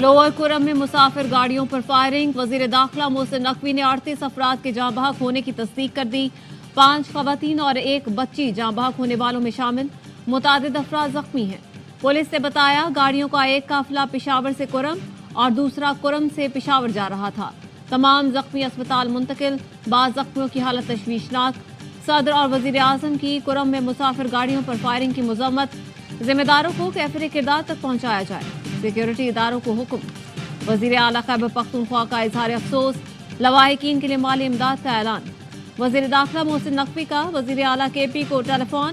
Lower Kurram में मुसाफिर गाड़ियों पर फायरिंग। वजीर दाखिला मोहसिन नकवी ने 38 अफराद के जाँ बहक होने की तस्दीक कर दी। 5 खवातीन और 1 बच्ची जाँ बहक होने वालों में शामिल। मुतादिद अफराद जख्मी हैं। पुलिस ने बताया गाड़ियों का एक काफिला पेशावर से कुरम और दूसरा कुरम से पेशावर जा रहा था। तमाम जख्मी अस्पताल मुंतकिल। बाज़ जख्मियों की हालत तशवीशनाक। सदर और वजीर आजम की कुरम में मुसाफिर गाड़ियों पर फायरिंग की मजम्मत। जिम्मेदारों को कैफिर किरदार तक पहुंचाया जाए। सिक्योरिटी इदारों को हुक्म। वजीर आला खैबर पख्तूनख्वा का इजहार अफसोस। लवाहिकीन के लिए माली इमदाद का ऐलान। वजीर दाखिला मोहसिन नकवी का वजीर आला KP को टेलीफोन।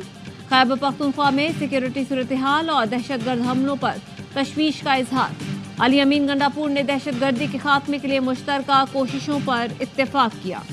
खैबर पख्तूनख्वा में सिक्योरिटी सूरत हाल और दहशतगर्द हमलों पर तशवीश का इजहार। अली अमीन गंडापुर ने दहशतगर्दी के खात्मे के लिए मुश्तरका कोशिशों पर इत्तेफाक किया।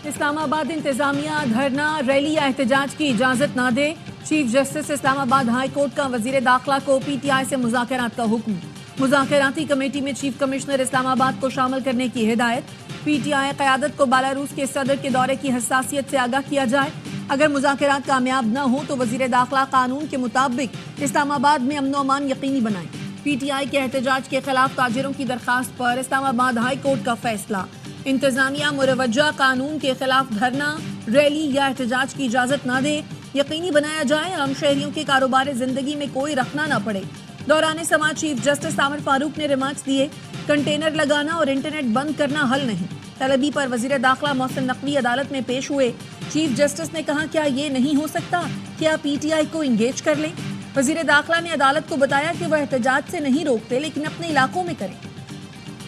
इस्लामाबाद इंतजामिया धरना रैली या एहतजाज की इजाजत ना दे। Chief justice Islamabad high court का वजीर दाखिला को PTI से मुज़ाकरात का हुक्म। मुज़ाकराती कमेटी में चीफ कमिश्नर इस्लामाबाद को शामिल करने की हिदायत। PTI क़यादत को बेलारूस के सदर के दौरे की हसासियत से आगाह किया जाए। अगर मुज़ाकरात कामयाब न हो तो वजीर दाखिला कानून के मुताबिक इस्लामाबाद में अमन व अमान यकीनी बनाए। PTI के एहतजाज के खिलाफ ताजिरों की दरखास्त पर इस्लामाबाद हाई कोर्ट का फैसला। इंतजामिया मुरवजा कानून के खिलाफ धरना रैली या एहतजाज की इजाजत ना दे। यकीनी बनाया जाए आम शहरियों के कारोबार जिंदगी में कोई रखना ना पड़े। दौरान समाज चीफ जस्टिस आमिर फारूक ने रिमार्क्स दिए। कंटेनर लगाना और इंटरनेट बंद करना हल नहीं। तलबी पर वजीर दाखिला मोहसिन नकवी अदालत में पेश हुए। चीफ जस्टिस ने कहा क्या ये नहीं हो सकता कि आप PTI को इंगेज कर लें। वजीर दाखिला ने अदालत को बताया कि वह एहतजाज से नहीं रोकते लेकिन अपने इलाकों में करें।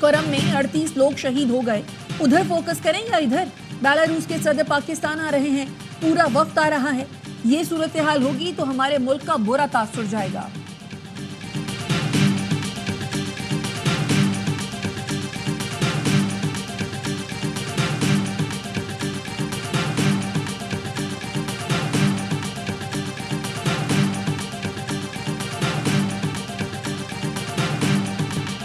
कुरम में 38 लोग शहीद हो गए। उधर फोकस करें या इधर। बेलारूस के सदर पाकिस्तान आ रहे हैं। पूरा वक्त आ रहा है। ये सूरत हाल होगी तो हमारे मुल्क का बुरा तासुर जाएगा।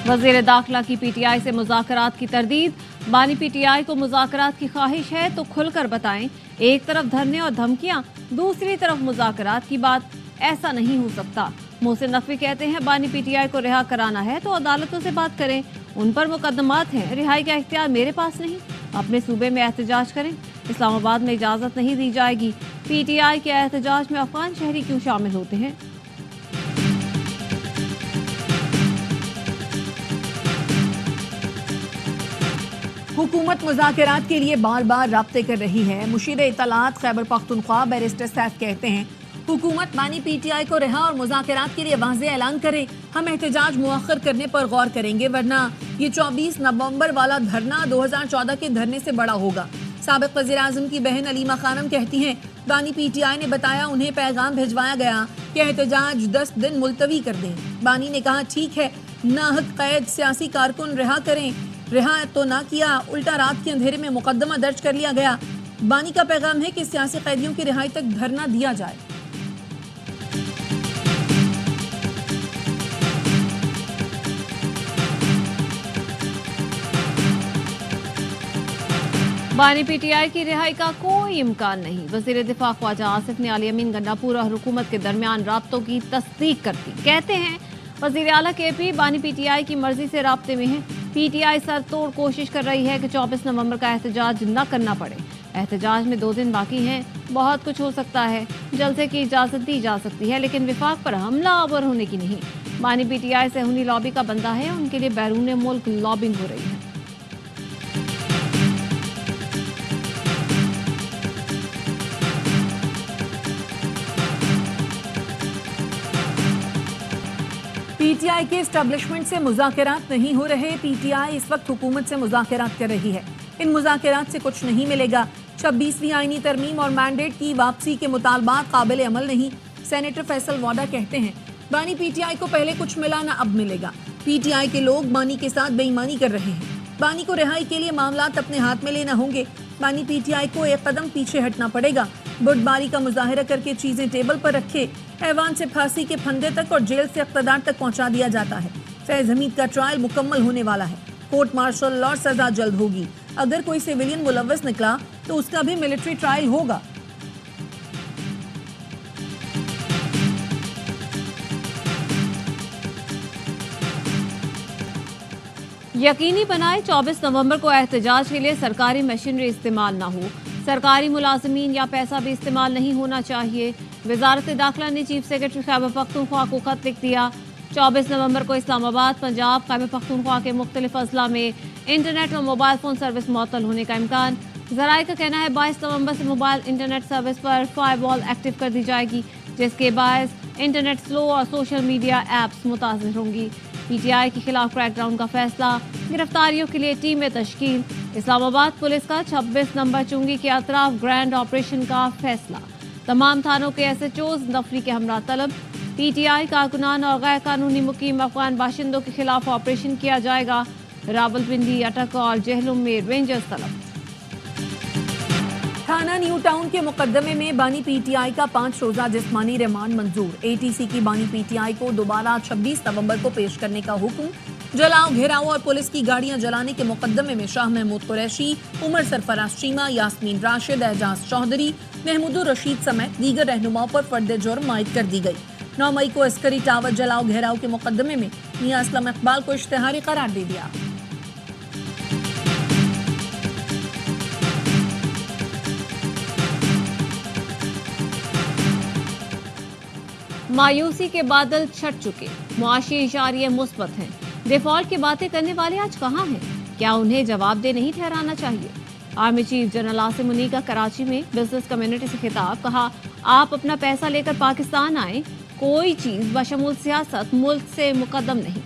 वजीर दाखिला की PTI से मुज़ाकरात की तरदीद। बानी PTI को मुज़ाकरात की ख्वाहिश है तो खुलकर बताएं। एक तरफ धरने और धमकियां, दूसरी तरफ मुज़ाकरात की बात, ऐसा नहीं हो सकता। मोहसिन नकवी कहते हैं बानी PTI को रिहा कराना है तो अदालतों से बात करें। उन पर मुकदमात हैं। रिहाई का इख्तियार मेरे पास नहीं। अपने सूबे में एहतजाज करें। इस्लामाबाद में इजाज़त नहीं दी जाएगी। PTI के एहतजाज में अफगान शहरी क्यों शामिल होते हैं। हुकूमत मुज़ाकरात के लिए बार बार राब्ते कर रही है। मुशीर इत्तलात खैबर पख्तूनख्वा बैरिस्टर सैफ कहते हैं हुकूमत बानी PTI को रिहा और मुज़ाकरात के लिए वाज़ेह ऐलान करे। हम एहतजाज मुअख्खर करने पर गौर करेंगे वरना ये 24 नवंबर वाला धरना 2014 के धरने से बड़ा होगा। साबिक़ वज़ीर आज़म की बहन अलीमा खानम कहती हैं बानी PTI ने बताया उन्हें पैगाम भिजवाया गया कि एहतजाज 10 दिन मुलतवी कर दें। बानी ने कहा ठीक है, नाहक कैद सियासी कारकुन रिहा करें। रिहा तो ना किया, उल्टा रात के अंधेरे में मुकदमा दर्ज कर लिया गया। बानी का पैगाम है कि सियासी कैदियों की रिहाई तक धरना दिया जाए। बानी PTI की रिहाई का कोई इम्कान नहीं। वजीर दिफा ख्वाजा आसिफ ने अली अमीन गंडापुर और हुकूमत के दरमियान राब्तों की तस्दीक कर दी। कहते हैं वजीर आला KP बानी PTI की मर्जी से राब्ते में है। PTI सर तोड़ कोशिश कर रही है कि 24 नवंबर का एहतजाज न करना पड़े। एहतजाज में 2 दिन बाकी हैं। बहुत कुछ हो सकता है। जलसे की इजाज़त दी जा सकती है लेकिन विफाक पर हमला आवर होने की नहीं। बानी PTI सहूनी लॉबी का बंदा है। उनके लिए बैरून मुल्क लॉबिंग हो रही है। PTI के एस्टेब्लिशमेंट से मुज़ाकरात नहीं हो रहे। PTI इस वक्त हुकूमत से मुज़ाकरात कर रही है। इन मुज़ाकरात से कुछ नहीं मिलेगा। 26वीं आईनी तरमीम और मैंडेट की वापसी के मुतालबात काबिल अमल नहीं। सेनेटर फैसल वाडा कहते हैं बानी PTI को पहले कुछ मिला ना अब मिलेगा। PTI के लोग बानी के साथ बेईमानी कर रहे हैं। बानी को रिहाई के लिए मामलात अपने हाथ में लेना होंगे। बानी PTI को एक कदम पीछे हटना पड़ेगा। बुर्दबारी का मुजाहिरा करके चीजें टेबल पर रखे। ऐवान से फांसी के फंदे तक और जेल से इक़्तिदार तक पहुंचा दिया जाता है। फैज हमीद का ट्रायल मुकम्मल होने वाला है। कोर्ट मार्शल और सजा जल्द होगी। अगर कोई सिविलियन मुलव्वस निकला तो उसका भी मिलिट्री ट्रायल होगा। यकीनी बनाए 24 नवंबर को एहतजाज के लिए सरकारी मशीनरी इस्तेमाल न हो, सरकारी मुलाजमीन या पैसा भी इस्तेमाल नहीं होना चाहिए। वजारत दाखिला ने चीफ सेक्रेटरी खैबर पख्तूनख्वा को खत लिख दिया। 24 नवंबर को इस्लामाबाद, पंजाब, खैबर पख्तूनख्वा के मुख्तलिफ अजला में इंटरनेट और मोबाइल फ़ोन सर्विस मुअत्तल होने का इम्कान। ज़राए का कहना है 22 नवंबर से मोबाइल इंटरनेट सर्विस पर फायरवॉल एक्टिव कर दी जाएगी, जिसके बायस इंटरनेट स्लो और सोशल मीडिया ऐप्स मुतासिर होंगी। PTI के खिलाफ क्रैकडाउन का फैसला, गिरफ्तारियों के लिए टीमें तश्कील। इस्लामाबाद पुलिस का 26 नंबर चुंगी के अतराफ ग्रैंड ऑपरेशन का फैसला। तमाम थानों के SHOs नफरी के हमरा तलब। PTI कारकुनान और गैर कानूनी मुकीम अफगान बाशिंदों के खिलाफ ऑपरेशन किया जाएगा। रावलपिंडी, अटक और जेहलुम में रेंजर्स तलब। थाना न्यू टाउन के मुकदमे में बानी PTI का 5 रोजा जिस्मानी रिमांड मंजूर। ATC की बानी PTI को दोबारा 26 नवंबर को पेश करने का हुक्म। जलाओ, घेराव और पुलिस की गाड़ियां जलाने के मुकदमे में शाह महमूद कुरैशी, उमर सरफराज चीमा, यास्मीन राशिद, एजाज चौधरी, महमूदुर रशीद समेत दीगर रहनुमाओं पर फर्द जुर्म आयद कर दी गई। 9 मई को अस्करी टावर जलाओ घेराव के मुकदमे में मियां असलम इकबाल को इश्तिहारी करार दे दिया। मायूसी के बादल छट चुके, मुआशी इशारे मुस्बत हैं। डिफॉल्ट की बातें करने वाले आज कहाँ हैं? क्या उन्हें जवाबदेह नहीं ठहराना चाहिए? Army chief general Asim Munir का कराची में बिजनेस कम्युनिटी से खिताब, कहा आप अपना पैसा लेकर पाकिस्तान आए, कोई चीज बशमूल सियासत मुल्क से मुकद्दम नहीं।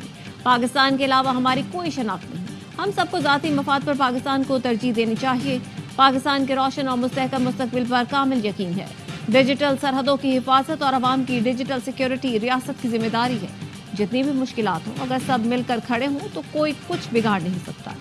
पाकिस्तान के अलावा हमारी कोई शनाख्त नहीं। हम सबको जाती मफाद पर पाकिस्तान को तरजीह देनी चाहिए। पाकिस्तान के रोशन और मुस्तहकम मुस्तकबिल पर कामिल यकीन है। डिजिटल सरहदों की हिफाजत और अवाम की डिजिटल सिक्योरिटी रियासत की जिम्मेदारी है। जितनी भी मुश्किलात हों, अगर सब मिलकर खड़े हों तो कोई कुछ बिगाड़ नहीं सकता।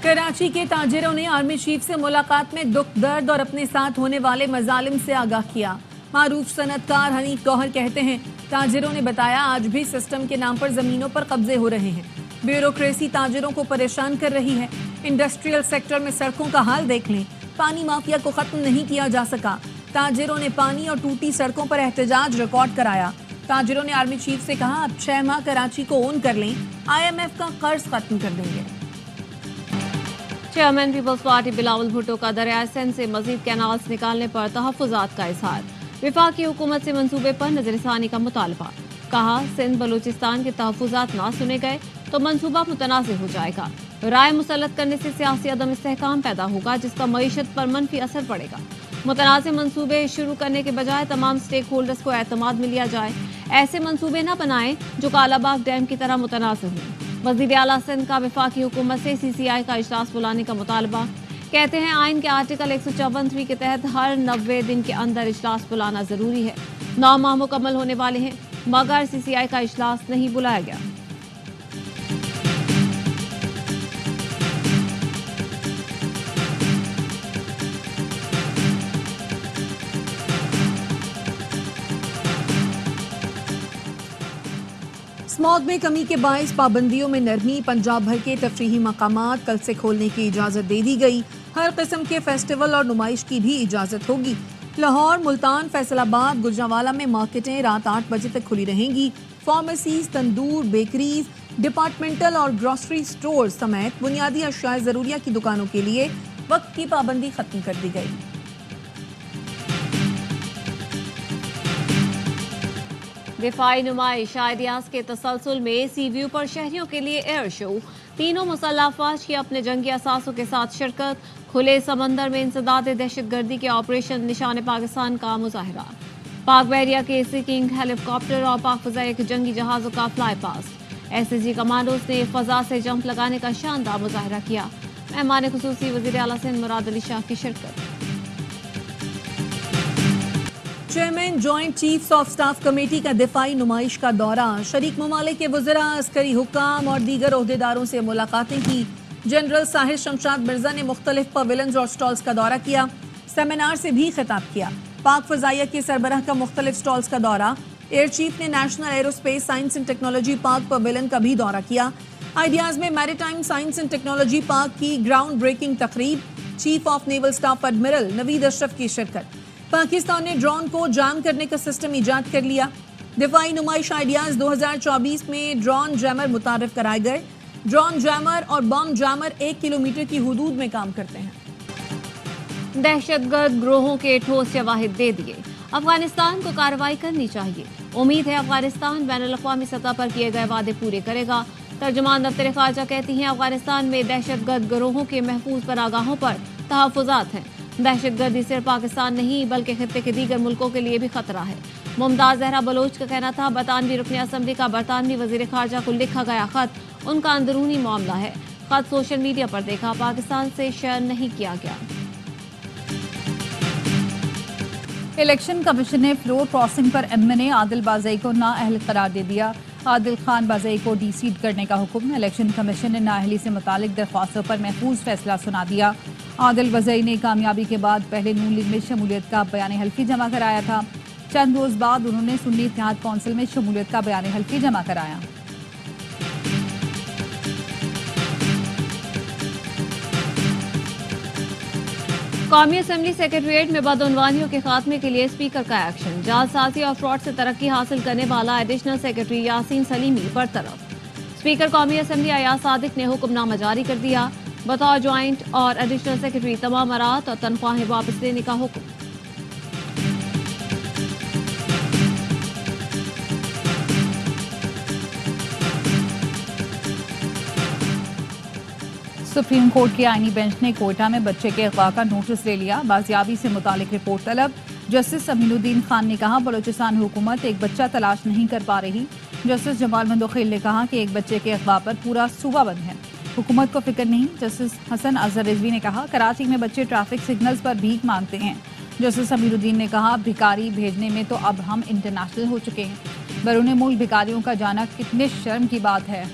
कराची के ताजिरों ने आर्मी चीफ से मुलाकात में दुख दर्द और अपने साथ होने वाले मजालिम से आगाह किया। मारूफ सनतकार हनीफ गौहर कहते हैं, ताजिरों ने बताया आज भी सिस्टम के नाम पर जमीनों पर कब्जे हो रहे हैं। ब्यूरोक्रेसी ताजिरों को परेशान कर रही है। इंडस्ट्रियल सेक्टर में सड़कों का हाल देख लें, पानी माफिया को खत्म नहीं किया जा सका। ताजिरों ने पानी और टूटी सड़कों पर एहतजाज रिकॉर्ड कराया। ताजिरों ने आर्मी चीफ से कहा अब 6 माह कराची को ओन कर लें, IMF का कर्ज खत्म कर देंगे। चेयरमैन पीपल्स पार्टी बिलावल भुट्टो का दरियाए सिंध से मजीद कैनाल्स निकालने पर तहफ्फुजात का इजहार। विफाकी हुकूमत से मंसूबे पर नजरसानी का मुतालबा। कहा सिंध बलूचिस्तान के तहफ्फुजात ना सुने गए तो मंसूबा मुतनाज़ हो जाएगा। राय मुसल्लत करने से सियासी अदम इस्तेहकाम पैदा होगा, जिसका मईशत पर मनफी असर पड़ेगा। मुतनाज़ मंसूबे शुरू करने के बजाय तमाम स्टेक होल्डर्स को एतमाद में लिया जाए। ऐसे मंसूबे न बनाएं जो कालाबाग डैम की तरह मुतनाज़ हों। वज़ीर आला सिंध का विफाकी हुकूमत से CCI का इजलास बुलाने का मुतालबा। कहते हैं आइन के आर्टिकल 154 के तहत हर 90 दिन के अंदर इजलास बुलाना जरूरी है। 9 माह मुकम्मल होने वाले हैं मगर CCI का इजलास नहीं बुलाया गया। स्मॉग में कमी के बायस पाबंदियों में नरमी। पंजाब भर के तफरीही मकामात कल से खोलने की इजाज़त दे दी गई। हर किस्म के फेस्टिवल और नुमाइश की भी इजाज़त होगी। लाहौर, मुल्तान, फैसलाबाद, गुजरांवाला में मार्केटें रात 8 बजे तक खुली रहेंगी। फार्मेसीज, तंदूर, बेकरीज, डिपार्टमेंटल और ग्रोसरी स्टोर समेत बुनियादी अशिया ज़रूरिया की दुकानों के लिए वक्त की पाबंदी खत्म कर दी गई। दिफाई नुमाइश आइडियाज के तसलसल में सी व्यू पर शहरियों के लिए एयर शो। तीनों मुसल्लह अफवाज की अपने जंगी असासों के साथ शिरकत। खुले समंदर में इंसदाद दहशतगर्दी के ऑपरेशन निशान पाकिस्तान का मुजाहरा। पाक बहरिया के सी किंग हेलीकॉप्टर और पाक फजाई के जंगी जहाज़ों का फ्लाई पास्ट। SSG कमांडोज ने फजा से जंप लगाने का शानदार मुजाहरा किया। मेहमान खुसूसी वज़ीर आला सिंध मुराद अली शाह की शिरकत। Chairman joint chiefs of staff committee का दिफाई नुमाइश का दौरा। शरीक ममालिक के वज़रा, अस्करी हुक्काम और दीगर ओहदेदारों से मुलाकातें की। जनरल साहिर शमशाद मिर्जा ने मुख्तलिफ पवेलियंस और स्टॉल्स का दौरा किया। सेमिनार से भी खिताब किया। पाक फजाइया के सरबराह का मुख्तलिफ स्टॉल्स का दौरा। एयर चीफ ने national aerospace science and technology park pavilion का भी दौरा किया। आइडियाज में maritime science and technology park की ग्राउंड ब्रेकिंग तकरीब। Chief of naval staff admiral Naveed Ashraf की शिरकत। पाकिस्तान ने ड्रोन को जाम करने का सिस्टम ईजाद कर लिया। दिफाई नुमाइश आइडियाज 2024 में ड्रोन जैमर मुतारिफ कराए गए। ड्रोन जैमर और बम जैमर 1 किलोमीटर की हुदूद में काम करते हैं। दहशतगर्द ग्रोहों के ठोस शवाहिद दे दिए, अफगानिस्तान को कार्रवाई करनी चाहिए। उम्मीद है अफगानिस्तान बैनुल-अक़वामी सतह पर किए गए वादे पूरे करेगा। तर्जुमान दफ्तर खारजा कहती हैं अफगानिस्तान में दहशतगर्द गिरोहों के महफूज पनागाहों पर तहफ़्फ़ुज़ात हैं। दहशतगर्दी सिर्फ पाकिस्तान नहीं बल्कि खित्ते के दीगर मुल्कों के लिए भी खतरा है। मुमताज़ ज़हरा बलोच का कहना था बरतानवी रुकन असम्बली का बरतानवी वज़ीर ख़ारजा को लिखा गया खत उनका अंदरूनी मामला है। खत सोशल मीडिया पर देखा, पाकिस्तान से शेयर नहीं किया गया। इलेक्शन कमीशन ने फ्लोर क्रॉसिंग पर एमएनए आदिल बाज़ई को नाअहल करार दे दिया। आदिल खान बाज़ई को डीसीट करने का हुक्म। इलेक्शन कमीशन ने नाअहली से मुतालिक दरख्वास्तों पर महफूज फैसला सुना दिया। आदिल बाज़ई ने कामयाबी के बाद पहले नून लीग में शमूलियत का बयान हल्फी जमा कराया था। चंद रोज बाद उन्होंने सुन्नी इत्तेहाद कौंसिल में शमूलियत का बयान हल्फी जमा कराया। कौमी असम्बली सेक्रेटरीट में बदउनवानियों के खात्मे के लिए स्पीकर का एक्शन। जालसाजी और फ्रॉड से तरक्की हासिल करने वाला एडिशनल सेक्रेटरी यासीन सलीमी बरतरफ। स्पीकर कौमी असम्बली अयाज सादिक ने हुक्मनामा जारी कर दिया। बतौर ज्वाइंट और एडिशनल सेक्रेटरी तमाम मरात और तनख्वाहें वापस लेने का हुक्म। सुप्रीम कोर्ट के आईनी बेंच ने कोयटा में बच्चे के अगवा का नोटिस ले लिया। बाजियाबी से मुतालिक रिपोर्ट तलब। जस्टिस अमीनुद्दीन खान ने कहा बलोचिस्तान हुकूमत एक बच्चा तलाश नहीं कर पा रही। जस्टिस जमाल मंदोखिल ने कहा कि एक बच्चे के अगवा पर पूरा सूबा बंद है, हुकूमत को फिक्र नहीं। जस्टिस हसन अजहर रिजवी ने कहा कराची में बच्चे ट्रैफिक सिग्नल्स पर भीख मांगते हैं। जस्टिस अमीनुद्दीन ने कहा भिखारी भेजने में तो अब हम इंटरनेशनल हो चुके हैं, बैरून मुल्क भिखारियों का जाना कितने शर्म की बात है।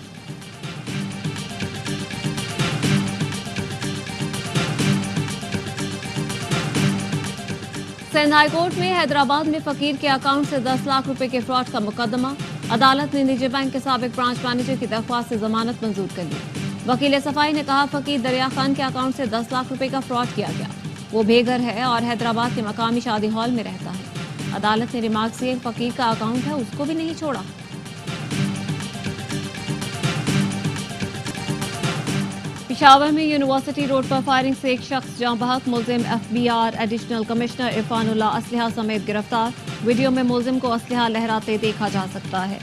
सिंध हाई कोर्ट में हैदराबाद में फकीर के अकाउंट से 10 लाख रुपए के फ्रॉड का मुकदमा। अदालत ने निजी बैंक के साबिक ब्रांच मैनेजर की दरख्वास्त से जमानत मंजूर कर ली। वकील सफाई ने कहा फकीर दरिया खान के अकाउंट से 10 लाख रुपए का फ्रॉड किया गया। वो बेघर है और हैदराबाद के मकामी शादी हॉल में रहता है। अदालत ने रिमार्क से फकीर का अकाउंट है उसको भी नहीं छोड़ा। पेशावर में यूनिवर्सिटी रोड पर फायरिंग से एक शख्स जाँ बहक। मुलजिम एफबीआर एडिशनल कमिश्नर इरफानुल्लाह असलहा समेत गिरफ्तार। वीडियो में मुलजिम को असलहा लहराते देखा जा सकता है।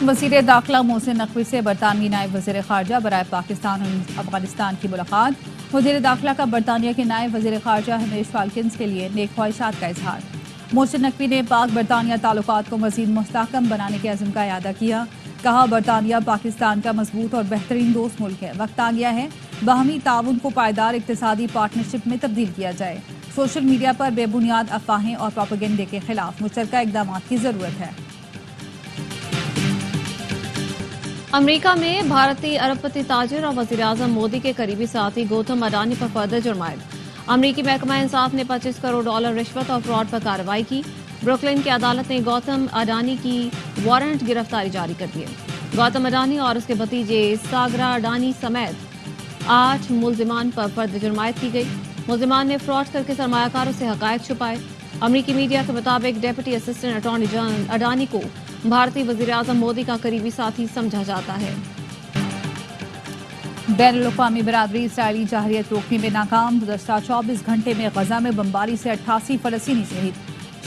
वज़ीर दाखिला मोहसिन नकवी से बरतानवी नायब वज़ीर ख़ारजा बराए पाकिस्तान और अफगानिस्तान की मुलाकात। वज़ीर दाखिला का बरतानिया के नायब वज़ीर ख़ारजा हमेश फाल्किंस के लिए नेक ख्वाहिशात का इजहार। मोहसिन नकवी ने पाक बरतानिया ताल्लुकात को मज़ीद मुस्तहकम बनाने के अज़्म का इआदा किया। कहा बरतानिया पाकिस्तान का मजबूत और बेहतरीन दोस्त मुल्क है। वक्त आ गया है बाहमी ताउन को पायदार इक़्तिसादी पार्टनरशिप में तब्दील किया जाए। सोशल मीडिया पर बेबुनियाद अफवाहें और प्रोपेगेंडे के खिलाफ मुश्तरका इक़दामात की ज़रूरत है। अमेरिका में भारतीय अरबपति ताजिर और वज़ीर आज़म मोदी के करीबी साथी गौतम अडानी पर फर्दर जुर्मायत। अमरीकी महकमा इंसाफ ने $25 करोड़ रिश्वत और फ्रॉड पर कार्रवाई की। ब्रुकलिन की अदालत ने गौतम अडानी की वारंट गिरफ्तारी जारी कर दी। गौतम अडानी और उसके भतीजे सागरा अडानी समेत 8 मुलजिमान पर फर्द जुर्मायत की गई। मुलजिमान ने फ्रॉड करके सरमायाकारों से हकायक छुपाए। अमरीकी मीडिया के मुताबिक deputy assistant attorney general Adani को भारतीय वज़ीर आज़म मोदी का करीबी साथी समझा जाता है। बैनुल-अक़वामी बरादरी इसराइली जाहिरियत रोकने में नाकाम। गुज़श्ता 24 घंटे में गजा में बमबारी से 88 फ़लस्तीनी शहीद।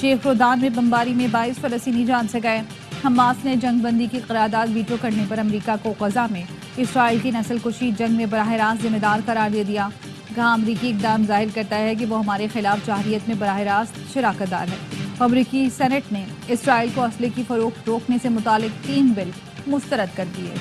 शेख रोदान में बमबारी में 22 फ़लस्तीनी जान से गए। हमास ने जंग बंदी की करारदाद वीटो करने पर अमरीका को गजा में इसराइल की नस्ल कुशी जंग में बराह रास्त जिम्मेदार करार दे दिया। कहा अमरीकी इक़दाम जाहिर करता है कि वो हमारे खिलाफ जाहिरियत में बराह रास्त शराकतदार है। अमरीकी सेनेट ने इसराइल को असले की फ़रोख्त रोकने से मुतालिक 3 बिल मुस्तरद कर दिए।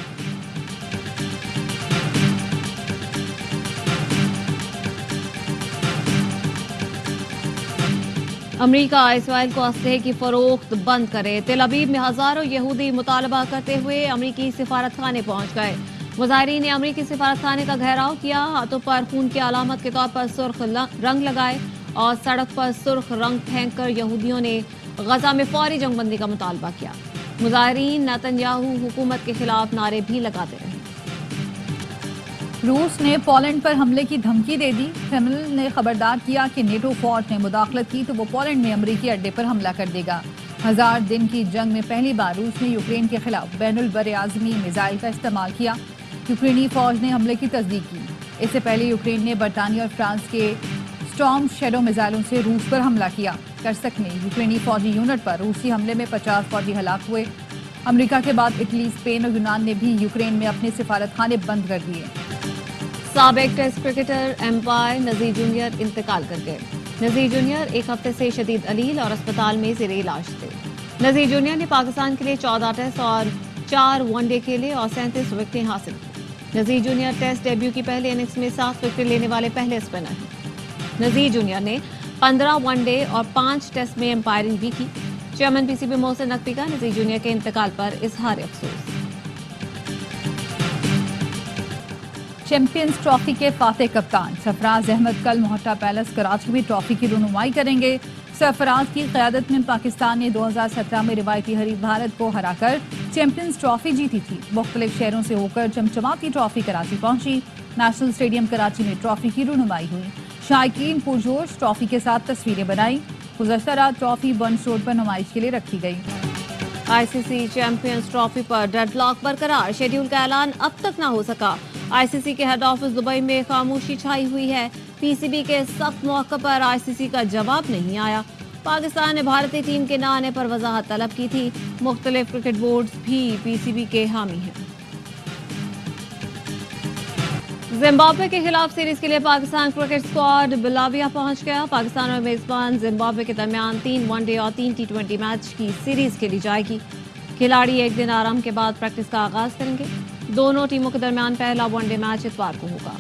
अमरीका इसराइल को असलहे की फरोख्त बंद करे। तेल अवीव में हजारों यहूदी मुतालबा करते हुए अमरीकी सिफारत खाने पहुंच गए। मुजाहिरीन ने अमरीकी सिफारत खाने का घेराव किया, हाथों पर खून की अलामत के तौर पर सुर्ख रंग लगाए और सड़क पर सुर्ख रंग फेंक कर यहूदियों ने गजा में फौरी जंगबंदी का मुतालबा किया। मुजाहिरीन नेतन्याहू हुकूमत के खिलाफ नारे भी लगाते रहे। रूस ने पोलैंड पर हमले की धमकी दे दी। क्रेमलिन ने खबरदार किया कि नेटो फौज ने मुदाखलत की तो वो पोलैंड में अमरीकी अड्डे पर हमला कर देगा। 1000 दिन की जंग में पहली बार रूस ने यूक्रेन के खिलाफ बैनुल बरआज़मी मिसाइल का इस्तेमाल किया। यूक्रेनी फौज ने हमले की तस्दीक की। इससे पहले यूक्रेन ने बरतानिया और फ्रांस के स्टॉर्म शैडो मिसाइलों से रूस पर हमला किया। कर्सक में यूक्रेनी फौजी यूनिट पर रूसी हमले में 50 फौजी हलाक हुए। अमेरिका के बाद इटली, स्पेन और यूनान ने भी यूक्रेन में अपने सिफारतखाने बंद कर दिए। साबिक टेस्ट क्रिकेटर एम्पायर नजीर जूनियर इंतकाल कर गए। नजीर जूनियर एक हफ्ते से शदीद अलील और अस्पताल में ज़ेरे इलाज थे। नजीर जूनियर ने पाकिस्तान के लिए 14 टेस्ट और 4 वनडे के लिए और 37 विकेटें हासिल की। नजीर जूनियर टेस्ट डेब्यू की पहले इनिंग्स में 7 विकेट लेने वाले पहले स्पिनर हैं। नजीर जूनियर ने 15 वनडे और 5 टेस्ट में एम्पायरिंग भी की। चेयरमैन पीसीबी मोहसिन नकवी का नजीर जूनियर के इंतकाल पर इजहार अफसोस। चैंपियंस ट्रॉफी के फातेह कप्तान सरफराज अहमद कल मोहट्टा पैलेस कराची में ट्रॉफी की रुनुमाई करेंगे। सरफराज की क़यादत में पाकिस्तान ने 2017 में रिवायती हरीफ भारत को हराकर चैंपियंस ट्रॉफी जीती थी। मुख्तलिफ शहरों से होकर चमचमाती ट्रॉफी कराची पहुंची। नेशनल स्टेडियम कराची में ट्रॉफी की रुनुमाई हुई। शायकीन पुरजोश ट्रॉफी के साथ तस्वीरें बनाई। गुज़श्ता रात ट्रॉफी बंस रोड पर नुमाइश के लिए रखी गई। आईसीसी चैंपियंस ट्रॉफी पर डेडलॉक बरकरार, शेड्यूल का ऐलान अब तक न हो सका। आईसीसी के हेड ऑफिस दुबई में खामोशी छाई हुई है। पीसीबी के सख्त मौके पर आईसीसी का जवाब नहीं आया। पाकिस्तान ने भारतीय टीम के न आने पर वजाहत तलब की थी। मुख्तलिफ क्रिकेट बोर्ड्स भी पीसीबी के हामी हैं। जिम्बाब्वे के खिलाफ सीरीज के लिए पाकिस्तान क्रिकेट स्क्वाड बिलाविया पहुंच गया। पाकिस्तान और मेजबान जिम्बाब्वे के दरमियान 3 वनडे और 3 T20 मैच की सीरीज खेली जाएगी। खिलाड़ी एक दिन आराम के बाद प्रैक्टिस का आगाज करेंगे। दोनों टीमों के दरमियान पहला वनडे मैच इतवार को होगा।